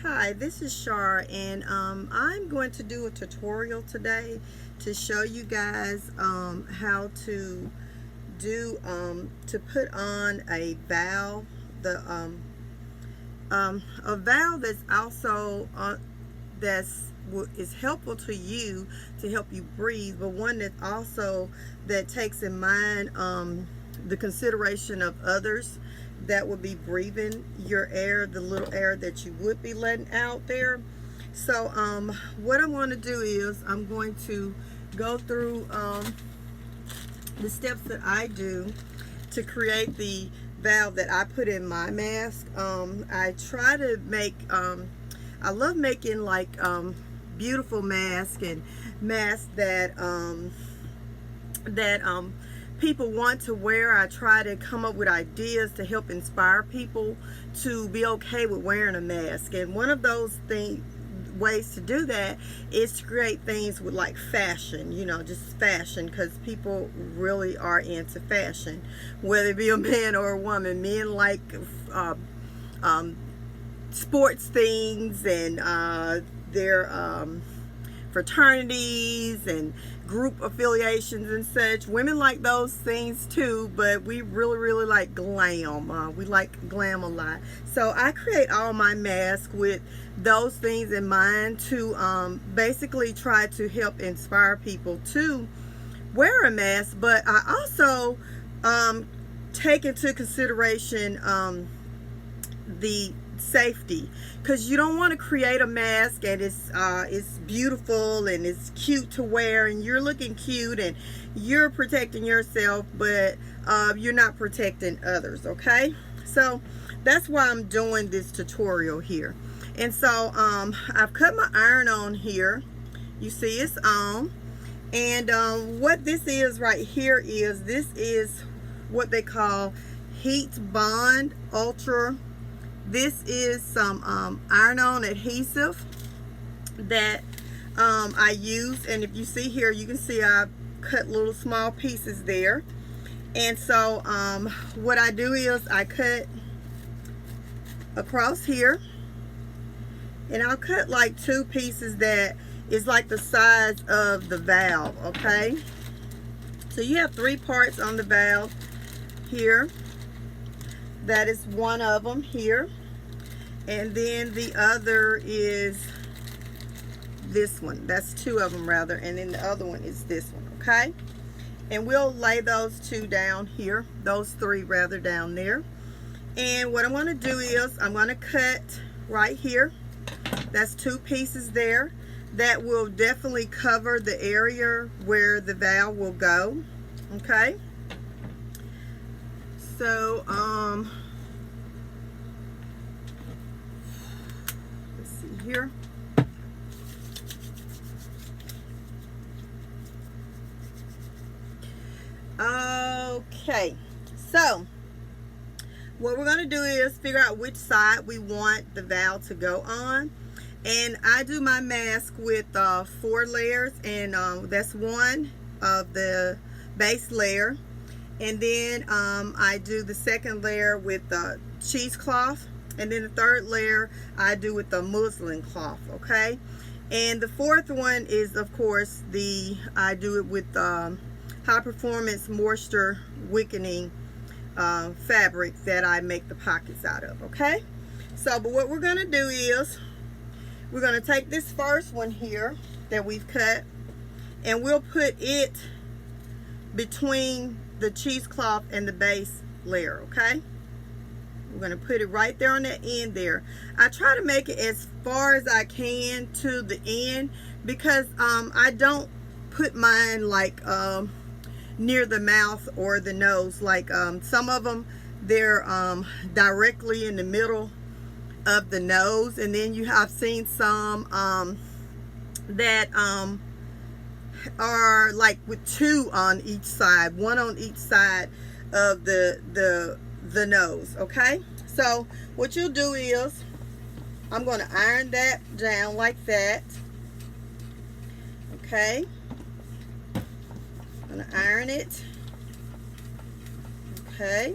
Hi, this is Shar, and I'm going to do a tutorial today to show you guys how to do to put on a valve, the a valve that's also is helpful to you to help you breathe, but one that also that takes in mind the consideration of others that would be breathing your air, the little air that you would be letting out there. So what I'm going to do is I'm going to go through the steps that I do to create the valve that I put in my mask. I try to make I love making like beautiful masks and masks that people want to wear. I try to come up with ideas to help inspire people to be okay with wearing a mask. And one of those ways to do that is to create things with like fashion, just fashion, because people really are into fashion, whether it be a man or a woman. Men like sports things and their fraternities and group affiliations and such. Women like those things too, but we really like glam. We like glam a lot. So I create all my masks with those things in mind to basically try to help inspire people to wear a mask. But I also take into consideration the safety, because you don't want to create a mask and it's beautiful and it's cute to wear and you're looking cute and you're protecting yourself, but you're not protecting others. Okay, so that's why I'm doing this tutorial here. And so I've cut my iron on here. You see it's on. And what this is right here is what they call Heat Bond Ultra. This is some iron-on adhesive that I use, and if you see here, you can see I cut little small pieces there. And so what I do is I cut across here, and I'll cut like 2 pieces that is like the size of the valve. Okay, so you have 3 parts on the valve here. That is one of them here, and then the other is this one. That's 2 of them rather, and then the other one is this one. Okay, and we'll lay those 2 down here, those 3 rather, down there. And what I'm going to do is I'm going to cut right here. That's 2 pieces there. That will definitely cover the area where the valve will go. Okay, so let's see here. Okay, so what we're going to do is figure out which side we want the valve to go on. And I do my mask with 4 layers, and that's one of the base layer. And then I do the second layer with cheesecloth, and then the third layer I do with the muslin cloth. Okay, and the fourth one is, of course, I do it with high performance moisture wicking fabric that I make the pockets out of. Okay, so but what we're going to do is we're going to take this first one here that we've cut, and we'll put it between the cheesecloth and the base layer. Okay, we're going to put it right there on the end there. I try to make it as far as I can to the end, because I don't put mine like near the mouth or the nose. Like some of them, they're directly in the middle of the nose, and then I've seen some that are like with 2 on each side, 1 on each side of the nose. Okay, so what you'll do is I'm going to iron that down like that. Okay, I'm going to iron it. Okay,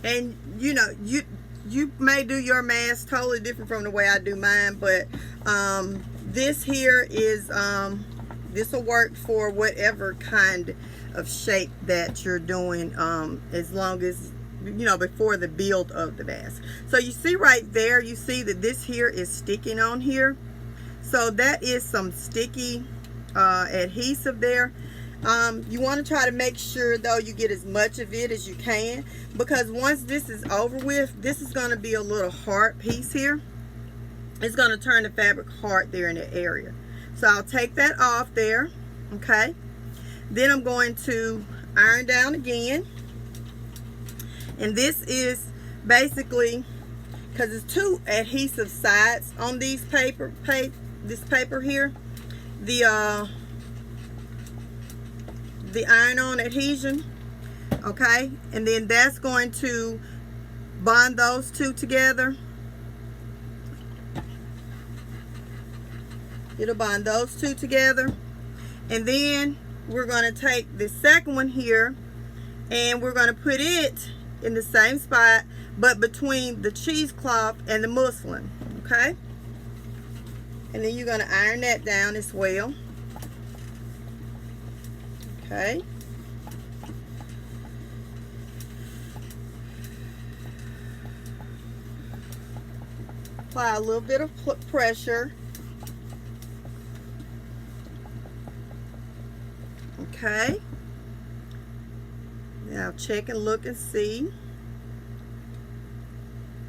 And you know, you may do your mask totally different from the way I do mine, but this here is this will work for whatever kind of shape that you're doing, as long as, you know, before the build of the mask. So you see right there, you see that this here is sticking on here. So that is some sticky adhesive there. You want to try to make sure though you get as much of it as you can, because once this is over with, this is going to be a little hard piece here. It's going to turn the fabric hard there in the area. So I'll take that off there. Okay, then I'm going to iron down again, and this is basically, because it's two adhesive sides on these this paper here, the iron-on adhesion. Okay, and then that's going to bond those two together. It'll bond those two together, and then we're going to take the second one here and we're going to put it in the same spot, but between the cheesecloth and the muslin. Okay, and then you're going to iron that down as well. Okay, apply a little bit of pressure. Okay, now check and look and see.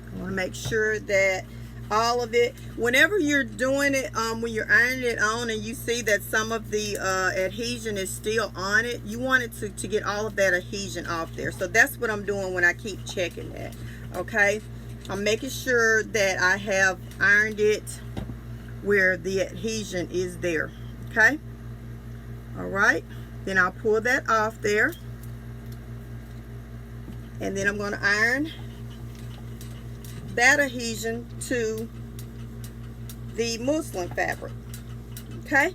I want to make sure that all of it, whenever you're doing it, when you're ironing it on and you see that some of the adhesion is still on it, you want it to get all of that adhesion off there. So that's what I'm doing when I keep checking that. Okay, I'm making sure that I have ironed it where the adhesion is there. Okay, all right, then I'll pull that off there, and then I'm going to iron that adhesion to the muslin fabric. Okay,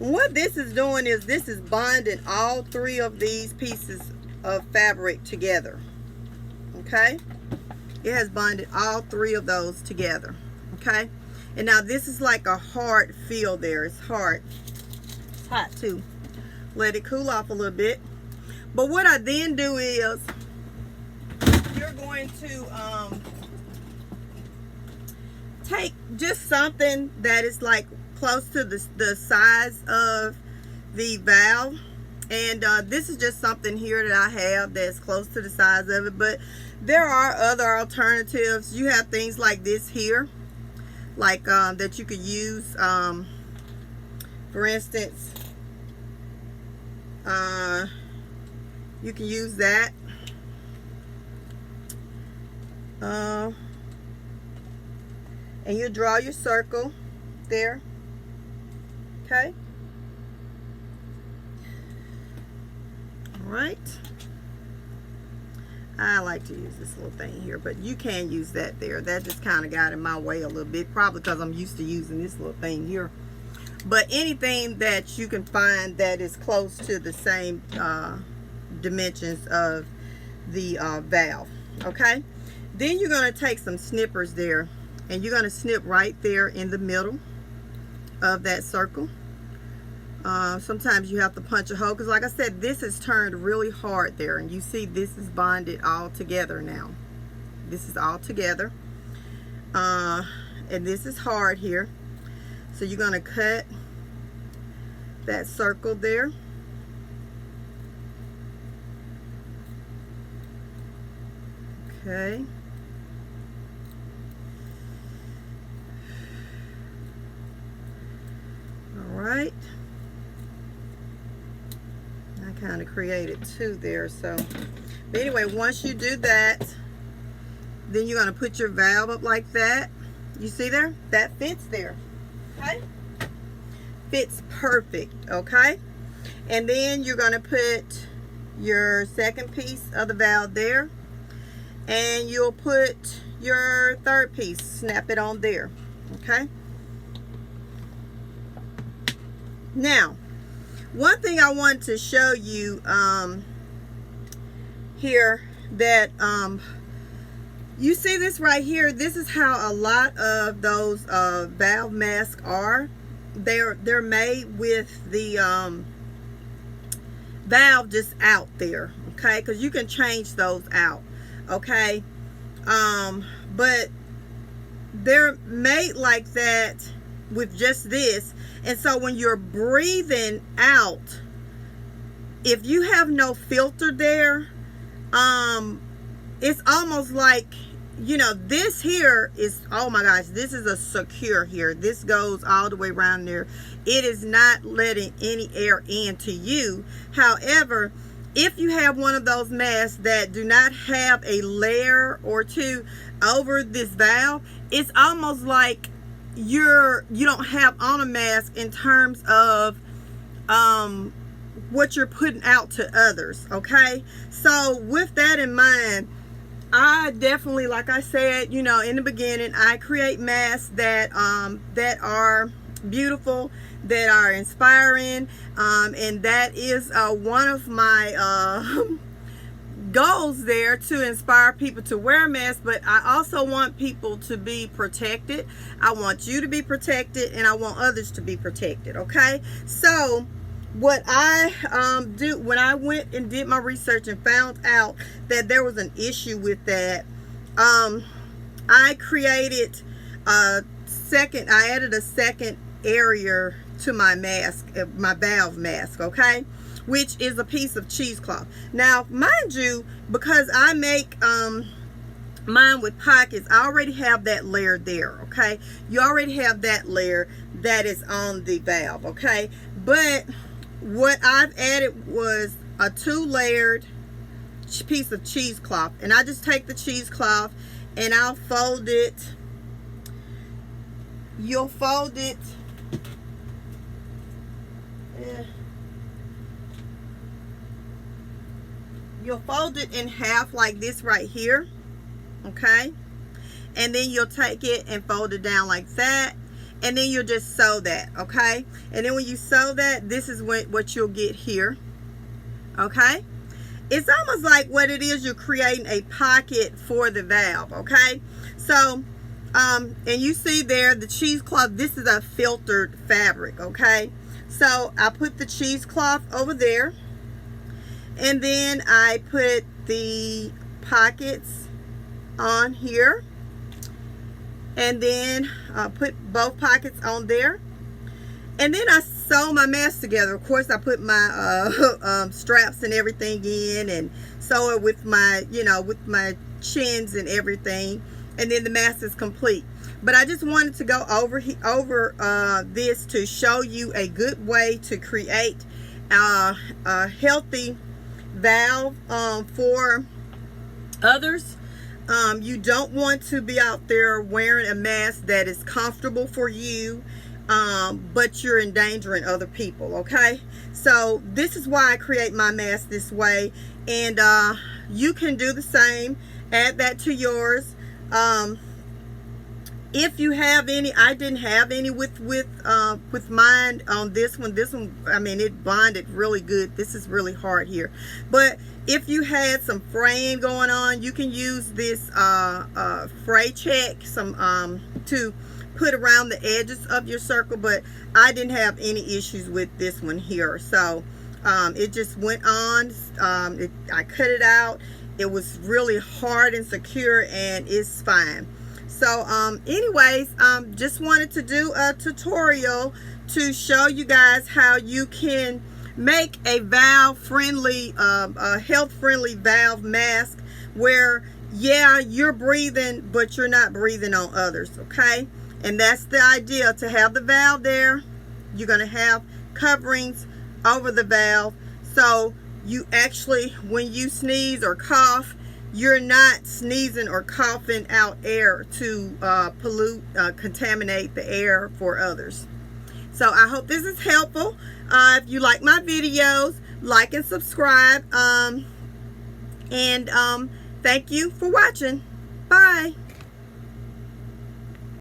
and what this is doing is this is bonding all three of these pieces of fabric together. Okay, it has bonded all three of those together. Okay, and now this is like a hard feel there. It's hard, it's hot too. Let it cool off a little bit. But what I then do is you're going to take just something that is like close to the size of the valve, and this is just something here that I have that's close to the size of it, but there are other alternatives. You have things like this here, like that you could use, for instance, you can use that. And you draw your circle there. Okay, all right. I like to use this little thing here, but you can use that there. That just kind of got in my way a little bit, probably because I'm used to using this little thing here. But anything that you can find that is close to the same dimensions of the valve. Okay, then you're going to take some snippers there, and you're going to snip right there in the middle of that circle. Sometimes you have to punch a hole, because like I said, this is turned really hard there, and you see this is bonded all together now. This is all together, and this is hard here. So you're going to cut that circle there. Okay. All right. I kind of created two there, so. But anyway, once you do that, then you're going to put your valve up like that. You see there? That fits there. Okay, fits perfect. Okay, and then you're going to put your second piece of the valve there, and you'll put your third piece, snap it on there. Okay, now one thing I want to show you here that you see this right here. This is how a lot of those valve masks are. They're made with the valve just out there, okay, because you can change those out, okay, but they're made like that with just this. And so when you're breathing out, if you have no filter there, it's almost like, you know, this here is, oh my gosh, this is a secure here. This goes all the way around there. It is not letting any air into you. However, if you have one of those masks that do not have a layer or two over this valve, it's almost like you don't have on a mask in terms of what you're putting out to others, okay? So with that in mind, I definitely, like I said, you know, in the beginning, I create masks that that are beautiful, that are inspiring, and that is one of my goals there, to inspire people to wear masks. But I also want people to be protected. I want you to be protected, and I want others to be protected, okay? So what I do, when I went and did my research and found out that there was an issue with that, I created I added a second area to my mask, my valve mask, okay, which is a piece of cheesecloth. Now mind you, because I make mine with pockets, I already have that layer there, okay? You already have that layer that is on the valve, okay? But what I've added was a 2-layered piece of cheesecloth, and I just take the cheesecloth and I'll fold it. You'll fold it, you'll fold it in half like this right here, okay? And then you'll take it and fold it down like that, and then you'll just sew that, okay? And then when you sew that, this is what you'll get here, okay? It's almost like what it is, you're creating a pocket for the valve, okay? So and you see there the cheesecloth, this is a filtered fabric, okay? So I put the cheesecloth over there, and then I put the pockets on here, and then put both pockets on there, and then I sew my mask together. Of course, I put my straps and everything in, and sew it with my, you know, with my chins and everything, and then the mask is complete. But I just wanted to go over this to show you a good way to create a healthy valve for others. You don't want to be out there wearing a mask that is comfortable for you, but you're endangering other people, okay? So this is why I create my mask this way, and you can do the same. Add that to yours. If you have any, I didn't have any with mine on this one. This one, I mean, it bonded really good. This is really hard here. But if you had some fraying going on, you can use this fray check to put around the edges of your circle. But I didn't have any issues with this one here. So it just went on. I cut it out. It was really hard and secure, and it's fine. So anyways, just wanted to do a tutorial to show you guys how you can make a valve friendly, health friendly valve mask where, yeah, you're breathing, but you're not breathing on others, okay? And that's the idea, to have the valve there. You're going to have coverings over the valve, so you actually, when you sneeze or cough, you're not sneezing or coughing out air to contaminate the air for others. So I hope this is helpful. If you like my videos, like and subscribe. And thank you for watching. Bye.